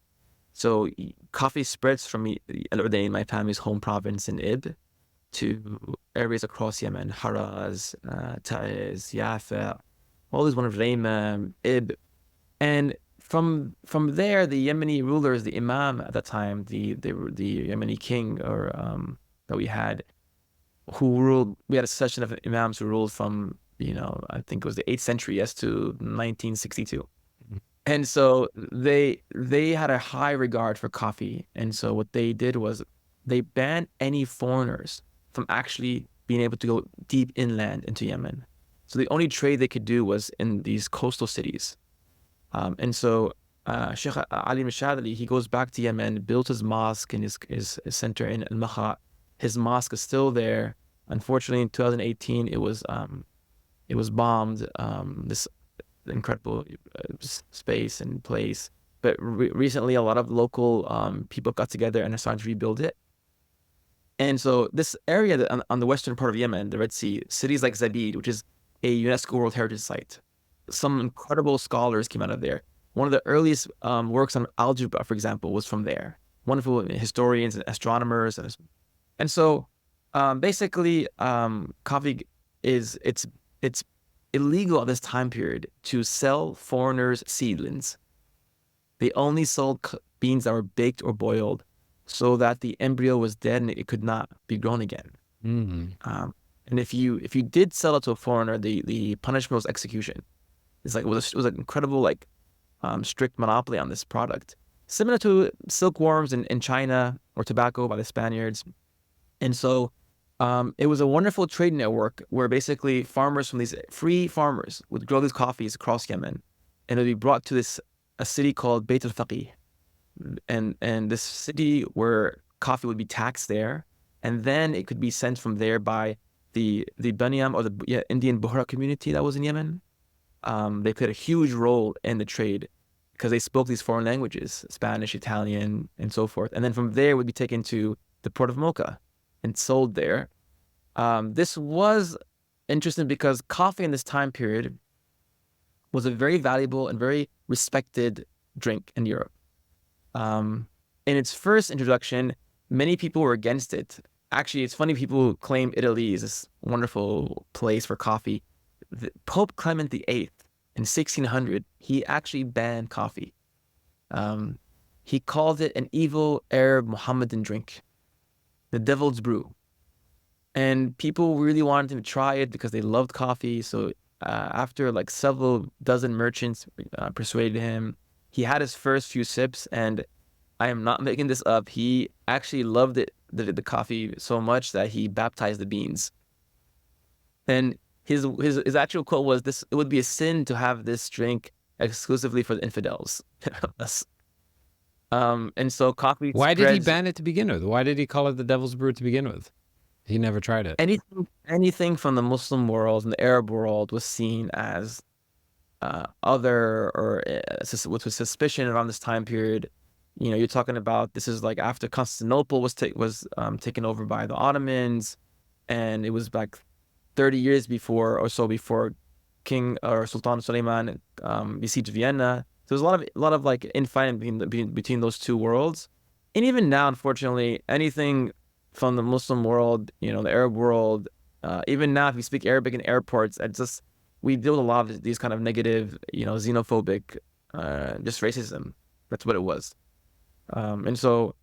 So coffee spreads from Al-Udayn, my family's home province in Ib, to areas across Yemen, Haraz, Taiz, Yafa, all these wonderful Rayma, Ib. And from there, the Yemeni rulers, the Imam at that time, the Yemeni king or that we had, who ruled. We had a session of imams who ruled from, I think it was the 8th century, yes, to 1962. And so they had a high regard for coffee. And so what they did was they banned any foreigners from actually being able to go deep inland into Yemen. So the only trade they could do was in these coastal cities. And so Sheikh Ali Mashadali, he goes back to Yemen, built his mosque and his center in Al-Makha. His mosque is still there. Unfortunately, in 2018, it was bombed. This incredible space and place. But recently, a lot of local people got together and are starting to rebuild it. And so this area on the western part of Yemen, the Red Sea, cities like Zabid, which is a UNESCO World Heritage Site, some incredible scholars came out of there. One of the earliest works on algebra, for example, was from there. Wonderful historians and astronomers, and so basically, coffee it's illegal at this time period to sell foreigners seedlings. They only sold beans that were baked or boiled, so that the embryo was dead and it could not be grown again. And if you did sell it to a foreigner, the punishment was execution. It's like it was an incredible strict monopoly on this product, similar to silkworms in China or tobacco by the Spaniards. And so it was a wonderful trade network where basically farmers from these free farmers would grow these coffees across Yemen, and it would be brought to a city called Beit al-Faqih, and this city where coffee would be taxed there, and then it could be sent from there by the Baniyam or the Indian Bohra community that was in Yemen. They played a huge role in the trade because they spoke these foreign languages, Spanish, Italian, and so forth. And then from there, it would be taken to the port of Mocha and sold there. This was interesting because coffee in this time period was a very valuable and very respected drink in Europe. In its first introduction, many people were against it. Actually, it's funny, people claim Italy is this wonderful place for coffee. Pope Clement VIII in 1600, he actually banned coffee. He called it an evil Arab Mohammedan drink, the devil's brew. And people really wanted him to try it because they loved coffee. So after several dozen merchants persuaded him, he had his first few sips, and I am not making this up. He actually loved it, the coffee, so much that he baptized the beans. And his actual quote was, "This, it would be a sin to have this drink exclusively for the infidels." And so coffee. Why did he ban it to begin with? Why did he call it the devil's brew to begin with? He never tried it. Anything from the Muslim world and the Arab world was seen as other, or with suspicion around this time period. You're talking about, this is after Constantinople was taken over by the Ottomans, and it was 30 years before King or Sultan Suleiman besieged Vienna. So there's a lot of infighting between those two worlds. And even now, unfortunately, anything from the Muslim world, the Arab world, even now, if you speak Arabic in airports, we deal with a lot of these kind of negative, xenophobic, just racism. That's what it was. And so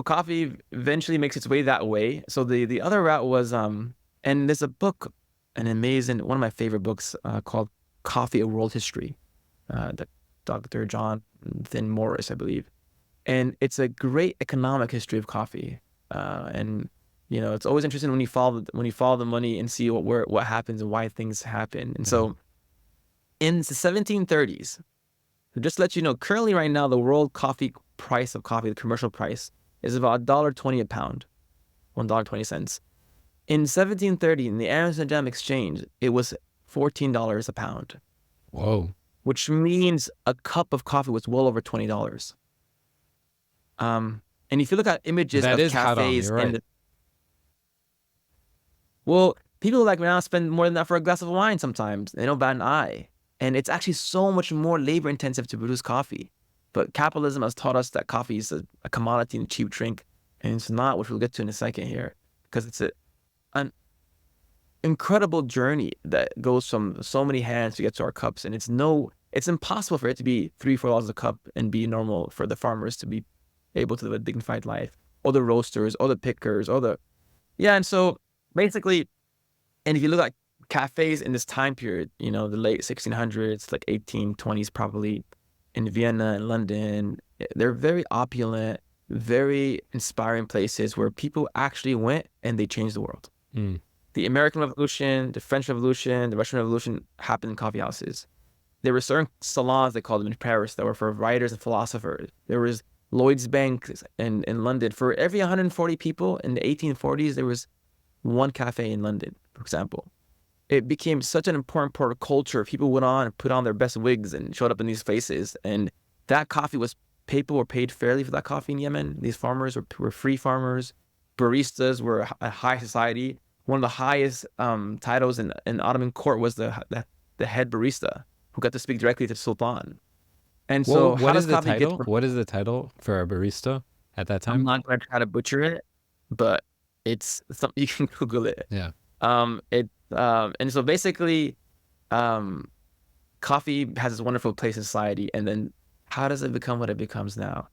coffee eventually makes its way that way. So the other route was, and there's a book, one of my favorite books, called Coffee: A World History, that Dr. Jonathan Morris, I believe. And it's a great economic history of coffee. And it's always interesting when you follow the money and see what happens and why things happen. And so in the 1730s, just to let you know, currently right now, the world price of coffee, the commercial price, is about $1.20 a pound, $1.20. In 1730, in the Amsterdam Exchange, it was $14 a pound. Whoa. Which means a cup of coffee was well over $20. And if you look at images of cafes, right. Well, people now spend more than that for a glass of wine sometimes. They don't bat an eye. And it's actually so much more labor intensive to produce coffee. But capitalism has taught us that coffee is a commodity and a cheap drink. And it's not, which we'll get to in a second here. Because it's an incredible journey that goes from so many hands to get to our cups. And it's no it's impossible for it to be $3-4 a cup and be normal for the farmers to be able to live a dignified life, or the roasters, or the pickers, or the and so basically, and if you look at cafes in this time period, the late 1600s, like 1820s probably, in Vienna and London, they're very opulent, very inspiring places where people actually went and they changed the world. The American Revolution, the French Revolution, the Russian Revolution happened in coffee houses. There were certain salons, they called them, in Paris, that were for writers and philosophers. There was Lloyd's Bank in London. For every 140 people in the 1840s, there was one cafe in London, for example. It became such an important part of culture. People went on and put on their best wigs and showed up in these places. And that coffee people were paid fairly for that coffee in Yemen. These farmers were free farmers. Baristas were a high society. One of the highest titles in Ottoman court was the head barista, who got to speak directly to the Sultan. And so, how does coffee get? What is the title for a barista at that time? I'm not going to try to butcher it, but it's something you can Google it. Yeah. And so basically, coffee has this wonderful place in society, and then how does it become what it becomes now?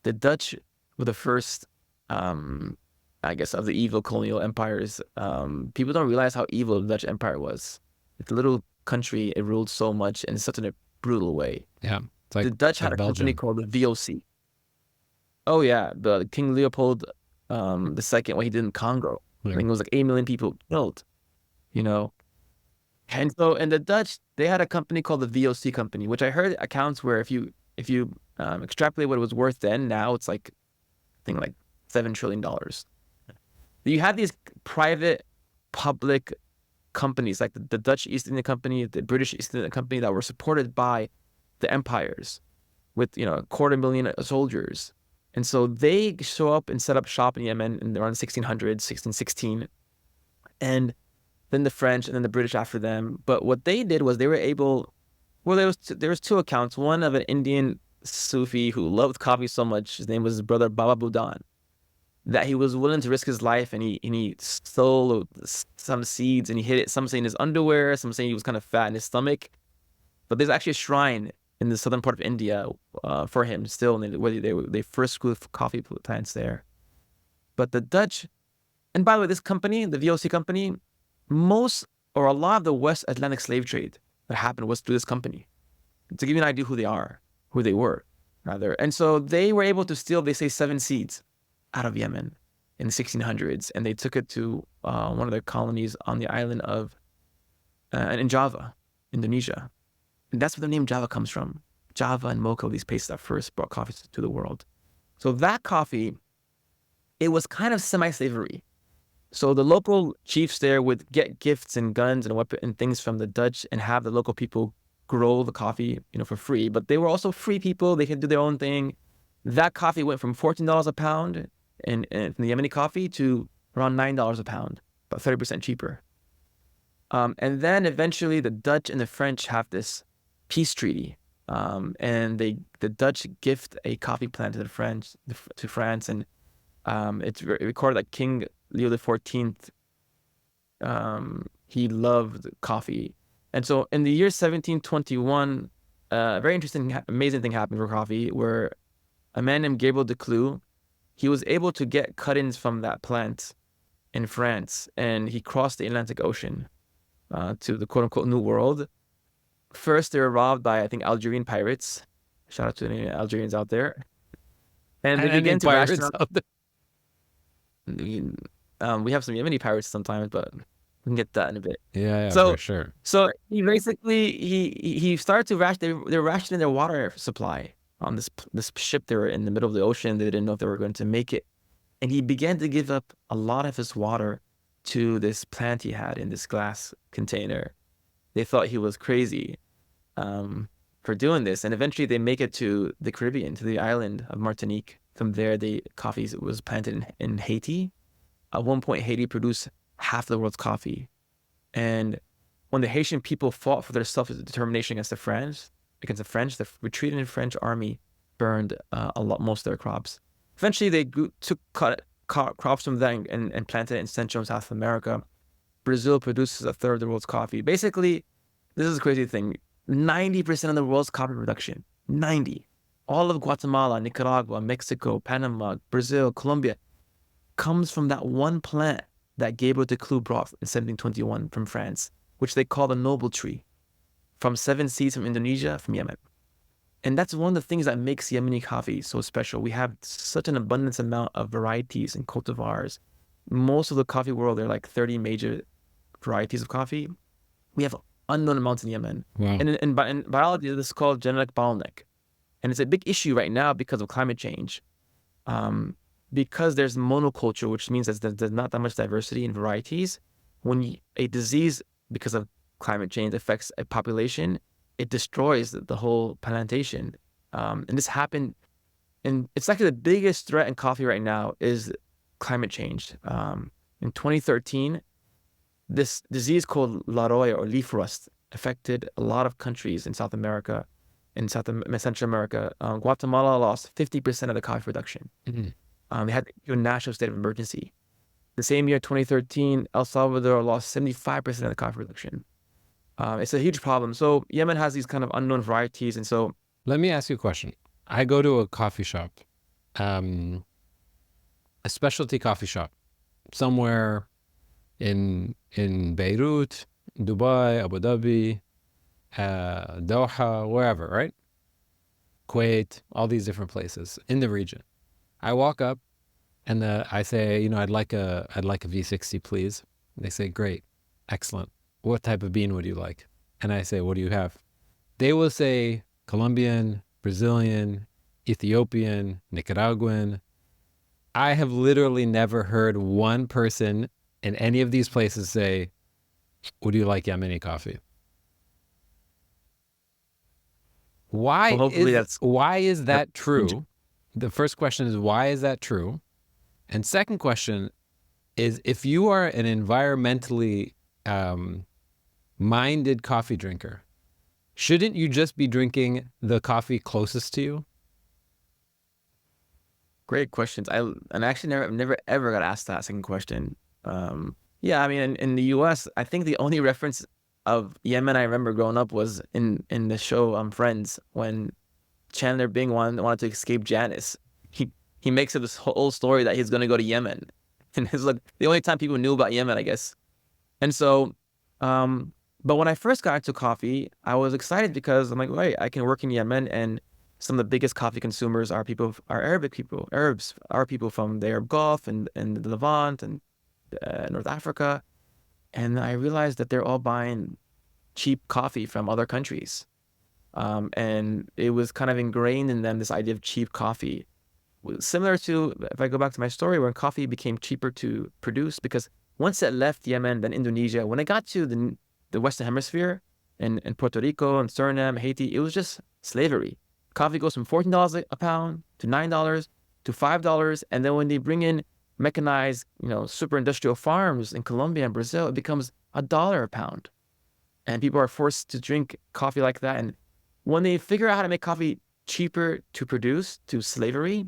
The Dutch were the first, I guess, of the evil colonial empires. People don't realize how evil the Dutch Empire was. It's a little country. It ruled so much in such a brutal way. Yeah. It's like the Dutch had a company called the VOC. Oh yeah, the King Leopold the second, what he did in Congo. Yeah. I think it was like 8 million people killed. And so in the Dutch, they had a company called the VOC company, which I heard accounts where if you extrapolate what it was worth then, now it's like, I think like $7 trillion. You have these private, public companies like the Dutch East India Company, the British East India Company, that were supported by the empires with 250,000 soldiers. And so they show up and set up shop in Yemen in around 1600s, 1616, and then the French and then the British after them. But what they did was they were able, there was two accounts. One of an Indian Sufi who loved coffee so much, his name was his brother Baba Budan, that he was willing to risk his life, and he stole some seeds and he hid it. Some saying in his underwear, some saying he was kind of fat in his stomach. But there's actually a shrine in the southern part of India for him still, and where they first grew coffee plants there. But the Dutch, and by the way, this company, the VOC company, most or a lot of the West Atlantic slave trade that happened was through this company. To give you an idea who they were, rather. And so they were able to steal, they say, 7 seeds out of Yemen in the 1600s, and they took it to one of their colonies on the island of, in Java, Indonesia. And that's where the name Java comes from. Java and Mocha, these places that first brought coffee to the world. So that coffee, it was kind of semi-slavery. So the local chiefs there would get gifts and guns and weapons and things from the Dutch and have the local people grow the coffee, for free. But they were also free people. They could do their own thing. That coffee went from $14 a pound in the Yemeni coffee to around $9 a pound, about 30% cheaper. And then eventually the Dutch and the French have this peace treaty, and the Dutch gift a coffee plant to France, and it's recorded that King Leo XIV, he loved coffee. And so in the year 1721, a very interesting, amazing thing happened for coffee, where a man named Gabriel de Clou, he was able to get cut-ins from that plant in France, and he crossed the Atlantic Ocean to the quote-unquote New World. First, they were robbed by, I think, Algerian pirates. Shout out to any Algerians out there. And they began to ration out. We have some Yemeni pirates sometimes, but we can get that in a bit. Yeah, for sure. So he basically he started to ration. They were rationing their water supply on this ship. They were in the middle of the ocean. They didn't know if they were going to make it, and he began to give up a lot of his water to this plant he had in this glass container. They thought he was crazy for doing this, and eventually they make it to the Caribbean, to the island of Martinique. From there, the coffee was planted in Haiti. At one point, Haiti produced half the world's coffee. And when the Haitian people fought for their self-determination against the French, the retreating French army burned most of their crops. Eventually, they took crops from that and planted it in Central and South America. Brazil produces a third of the world's coffee. Basically, this is a crazy thing. 90% of the world's coffee production, 90. All of Guatemala, Nicaragua, Mexico, Panama, Brazil, Colombia comes from that one plant that Gabriel de Clou brought in 1721 from France, which they call the noble tree, from 7 seeds from Indonesia, from Yemen. And that's one of the things that makes Yemeni coffee so special. We have such an abundance amount of varieties and cultivars. Most of the coffee world, there are like 30 major varieties of coffee. We have unknown amounts in Yemen. Wow. And in biology, this is called genetic bottleneck. And it's a big issue right now because of climate change. Because there's monoculture, which means that there's not that much diversity in varieties. When a disease, because of climate change, affects a population, it destroys the whole plantation. And this happened, and it's actually the biggest threat in coffee right now is climate change. In 2013, this disease called La Roya or leaf rust affected a lot of countries in South America, in Central America. Guatemala lost 50% of the coffee production. They had to do a national state of emergency. The same year, 2013, El Salvador lost 75% of the coffee production. It's a huge problem. So Yemen has these kind of unknown varieties. And so let me ask you a question. I go to a coffee shop, a specialty coffee shop, somewhere in Beirut, Dubai, Abu Dhabi, Doha, wherever, right? Kuwait, all these different places in the region. I walk up and I say, I'd like a V60, please. They say, great, excellent. What type of bean would you like? And I say, what do you have? They will say Colombian, Brazilian, Ethiopian, Nicaraguan. I have literally never heard one person in any of these places say, would you like Yemeni coffee? Why is that true? The first question is, why is that true? And second question is, if you are an environmentally minded coffee drinker, shouldn't you just be drinking the coffee closest to you? Great questions. And actually never ever got asked that second question. Yeah, I mean, in the U.S., I think the only reference of Yemen I remember growing up was in the show Friends, when Chandler Bing wanted to escape Janice. He makes up this whole story that he's going to go to Yemen, and it's like the only time people knew about Yemen, I guess. And so, but when I first got into coffee, I was excited because I'm like, wait, I can work in Yemen, and some of the biggest coffee consumers are Arabic people. Arabs are people from the Arab Gulf and the Levant and North Africa. And I realized that they're all buying cheap coffee from other countries. And it was kind of ingrained in them, this idea of cheap coffee. Similar to, if I go back to my story, where coffee became cheaper to produce, because once it left Yemen, then Indonesia, when it got to the Western Hemisphere, and Puerto Rico and Suriname, Haiti, it was just slavery. Coffee goes from $14 a pound to $9 to $5. And then when they bring in mechanized, super industrial farms in Colombia and Brazil, it becomes $1 a pound. And people are forced to drink coffee like that. And when they figure out how to make coffee cheaper to produce to slavery,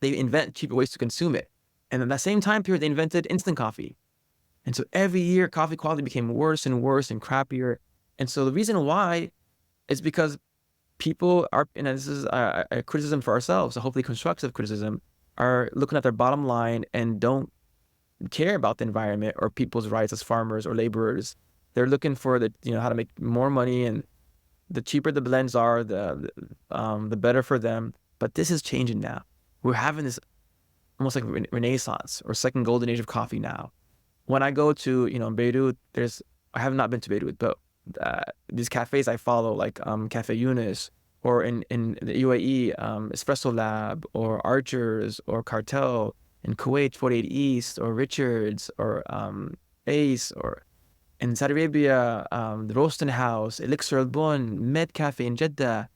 they invent cheaper ways to consume it. And in that same time period, they invented instant coffee. And so every year, coffee quality became worse and worse and crappier. And so the reason why is because people are, and this is a criticism for ourselves, a hopefully constructive criticism, are looking at their bottom line and don't care about the environment or people's rights as farmers or laborers. They're looking for how to make more money, and the cheaper the blends are, the better for them. But this is changing now. We're having this almost like renaissance or second golden age of coffee now. When I go to Beirut, I have not been to Beirut, but these cafes I follow, like Cafe Yunus, or in the UAE, Espresso Lab, or Archers, or Cartel, in Kuwait, 48 East, or Richards, or Ace, or in Saudi Arabia, the Roasting House, Elixir Al Bun, Med Cafe in Jeddah,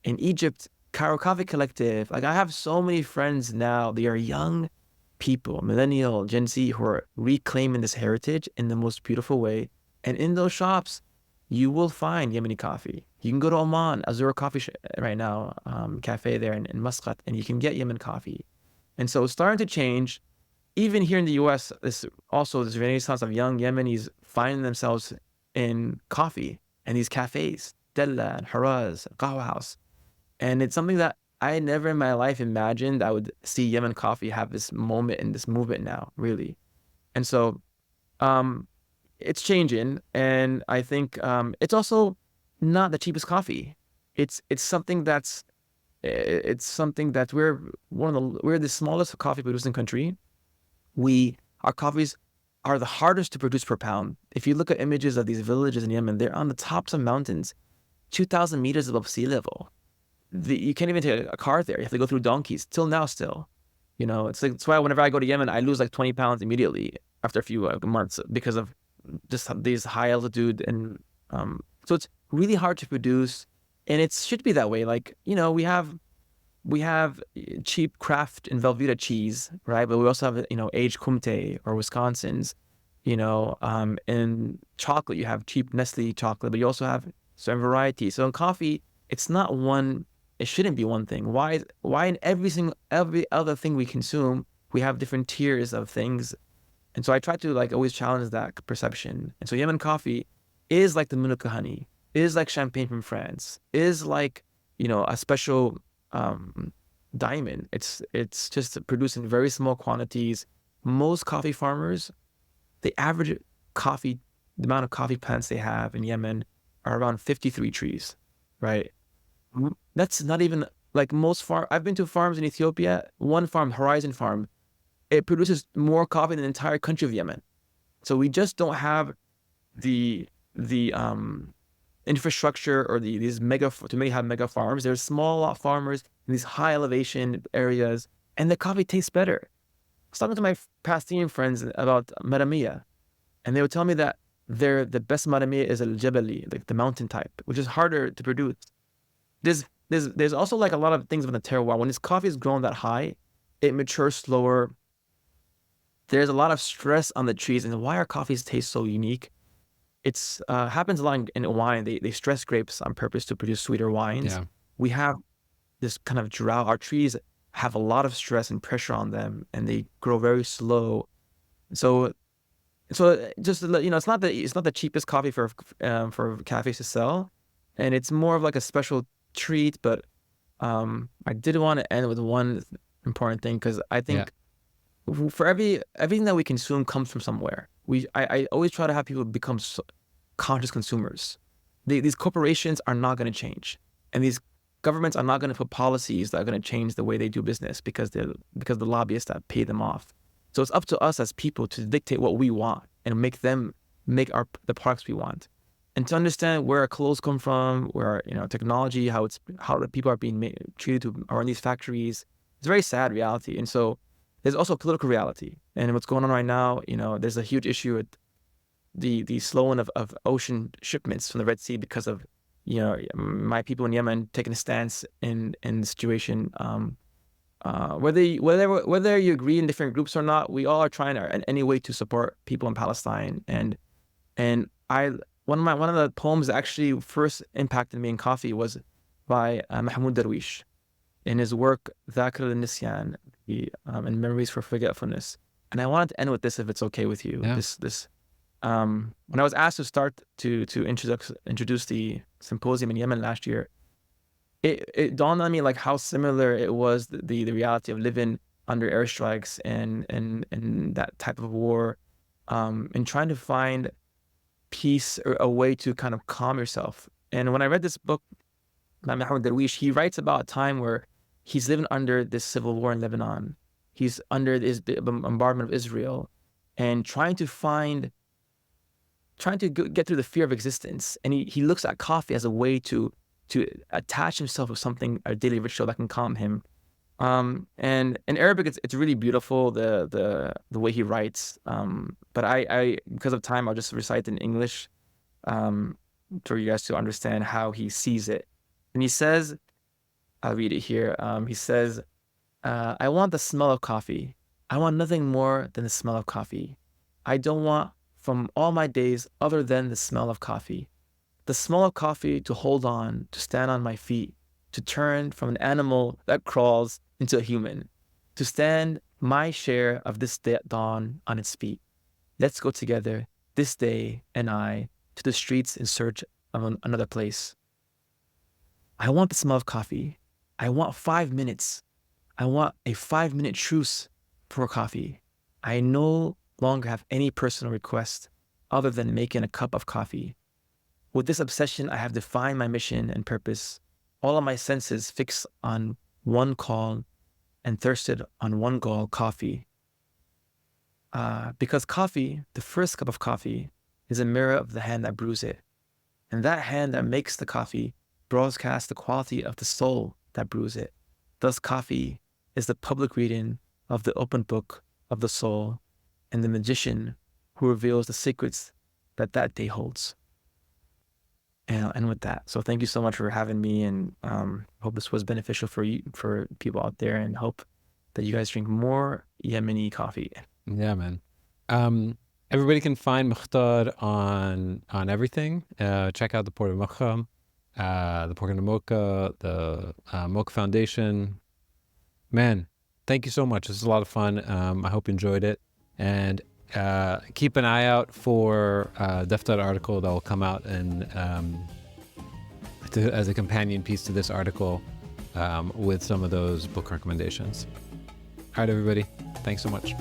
in Egypt, Cairo Coffee Collective. Like, I have so many friends now. They are young people, millennial, Gen Z, who are reclaiming this heritage in the most beautiful way. And in those shops, you will find Yemeni coffee. You can go to Oman, Azura Coffee right now, cafe there in Muscat, and you can get Yemen coffee. And so it's starting to change. Even here in the U.S., this renaissance of young Yemenis finding themselves in coffee and these cafes. Della and Haraz, Qahwa House. And it's something that I never in my life imagined I would see Yemen coffee have this moment and this movement now, really. And so um, it's changing, and I think it's also not the cheapest coffee. It's something that's it's something that we're the smallest coffee producing country. Our coffees are the hardest to produce per pound. If you look at images of these villages in Yemen, they're on the tops of mountains, 2,000 meters above sea level. You can't even take a car there. You have to go through donkeys. Till now, still, it's like, that's why whenever I go to Yemen, I lose like 20 pounds immediately after a few months because of just these high altitude, and so it's really hard to produce, and it should be that way. Like, we have cheap Kraft and Velveeta cheese, right? But we also have aged Kumte or Wisconsin's, and chocolate. You have cheap Nestle chocolate, but you also have certain varieties. So in coffee, it's not one. It shouldn't be one thing. Why in every other thing we consume, we have different tiers of things. And so I try to like always challenge that perception. And so Yemen coffee is like the Manuka honey, is like champagne from France, is like, a special diamond. It's just produced in very small quantities. Most coffee farmers, the average the amount of coffee plants they have in Yemen are around 53 trees, right? That's not even like I've been to farms in Ethiopia. One farm, Horizon Farm, it produces more coffee than the entire country of Yemen. So we just don't have the infrastructure or these have mega farms. There's small lot farmers in these high elevation areas, and the coffee tastes better. I was talking to my Palestinian friends about Maramia, and they would tell me that the best Maramia is al Jabali, like the mountain type, which is harder to produce. There's also like a lot of things in the terroir. When this coffee is grown that high, it matures slower. There's a lot of stress on the trees, and why our coffees taste so unique. It's happens a lot in wine. They stress grapes on purpose to produce sweeter wines. Yeah. We have this kind of drought. Our trees have a lot of stress and pressure on them, and they grow very slow. So just to it's not the cheapest coffee for cafes to sell, and it's more of like a special treat. But I did want to end with one important thing, because I think for everything that we consume comes from somewhere. I always try to have people become conscious consumers. These corporations are not going to change, and these governments are not going to put policies that are going to change the way they do business because the lobbyists that pay them off. So it's up to us as people to dictate what we want and make the products we want, and to understand where our clothes come from, where technology, how the people are being treated are in these factories. It's a very sad reality, and so there's also political reality. And what's going on right now, there's a huge issue with the slowing of ocean shipments from the Red Sea because of my people in Yemen taking a stance in the situation. Whether you agree in different groups or not, we all are trying in any way to support people in Palestine. And one of the poems that actually first impacted me in coffee was by Mahmoud Darwish in his work Dhakr al-Nisyan, in Memories for Forgetfulness. And I wanted to end with this, if it's okay with you. Yeah. When I was asked to start to introduce the symposium in Yemen last year, it dawned on me like how similar it was, the reality of living under airstrikes and that type of war, and trying to find peace or a way to kind of calm yourself. And when I read this book by Mahmoud Darwish, he writes about a time where he's living under this civil war in Lebanon. He's under this bombardment of Israel, and trying to get through the fear of existence. And he looks at coffee as a way to attach himself with something, a daily ritual that can calm him. And in Arabic, it's really beautiful, the way he writes. But I because of time, I'll just recite in English for you guys to understand how he sees it. And he says, I'll read it here. He says, I want the smell of coffee. I want nothing more than the smell of coffee. I don't want from all my days other than the smell of coffee. The smell of coffee to hold on, to stand on my feet, to turn from an animal that crawls into a human, to stand my share of this dawn on its feet. Let's go together, this day and I, to the streets in search of another place. I want the smell of coffee. I want 5 minutes. I want a 5-minute truce for coffee. I no longer have any personal request other than making a cup of coffee. With this obsession, I have defined my mission and purpose, all of my senses fixed on one call and thirsted on one goal, coffee. Because coffee, the first cup of coffee, is a mirror of the hand that brews it. And that hand that makes the coffee broadcasts the quality of the soul that brews it. Thus, coffee is the public reading of the open book of the soul and the magician who reveals the secrets that that day holds. And I'll end with that. So thank you so much for having me, and hope this was beneficial for you, for people out there, and hope that you guys drink more Yemeni coffee. Yeah, man. Everybody can find Mokhtar on everything. Check out the Port of Mocha, the Port of Mocha, the Mocha Foundation. Man, thank you so much. This is a lot of fun. I hope you enjoyed it. And keep an eye out for a Deftar article that will come out and as a companion piece to this article with some of those book recommendations. All right, everybody. Thanks so much.